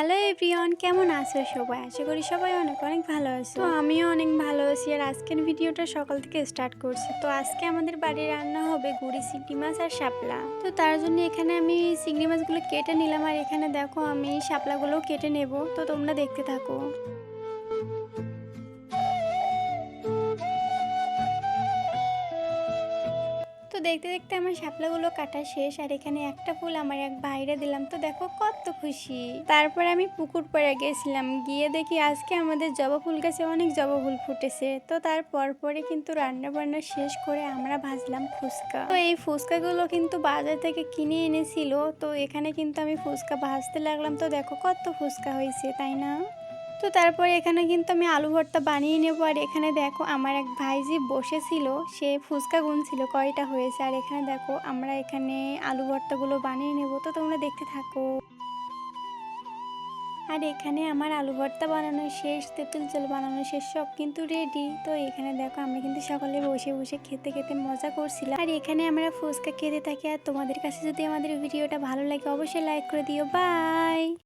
Hello everyone, কেমন আছো সবাই? আশা করি সবাই অনেক অনেক ভালো আছো। তো আমিও অনেক ভালো আছি। আর আজকের ভিডিওটা সকাল থেকে স্টার্ট করছি। তো আজকে আমাদের বাড়ির রান্না হবে গুড়ি চিংড়ি মাছ আর শাপলা। তো তার জন্য এখানে আমি চিংড়ি মাছগুলো কেটে নিলাম, আর এখানে দেখো আমি শাপলাগুলোও কেটে নেব। তো তোমরা দেখতে থাকো। তো দেখতে দেখতে আমার শাপলাগুলো কাটা শেষ, আর এখানে একটা ফুল আমার এক বাইরে দিলাম। তো দেখো কত খুশি। তারপর আমি পুকুর পাড়ে গেছিলাম, গিয়ে দেখি আজকে আমাদের জবা ফুল গাছে অনেক জবা ফুল ফুটেছে। তো তারপর পরে কিন্তু রান্না বান্না শেষ করে আমরা ভাজলাম ফুচকা। তো এই ফুচকাগুলো কিন্তু বাজার থেকে কিনে এনেছিল। তো এখানে কিন্তু আমি ফুচকা ভাজতে লাগলাম। তো দেখো কত ফুচকা হয়েছে, তাই না? তো তারপরে এখানে কিন্তু আমি আলু ভর্তা বানিয়ে নেব। আর এখানে দেখো আমার এক ভাইজি বসেছিল, সে ফুচকা গুনছিল কয়টা হয়েছে। আর এখানে দেখো আমরা এখানে আলু ভর্তাগুলো বানিয়ে নেব। তো তোমরা দেখতে থাকো। আর এখানে আমার আলু ভর্তা বানানো শেষ, তেঁতুল জল বানানো শেষ, সব কিন্তু রেডি। তো এখানে দেখো আমরা কিন্তু সকালে বসে বসে খেতে খেতে মজা করছিলাম। আর এখানে আমরা ফুচকা খেতে থাকি। আর তোমাদের কাছে যদি আমাদের ভিডিওটা ভালো লাগে অবশ্যই লাইক করে দিও। বাই।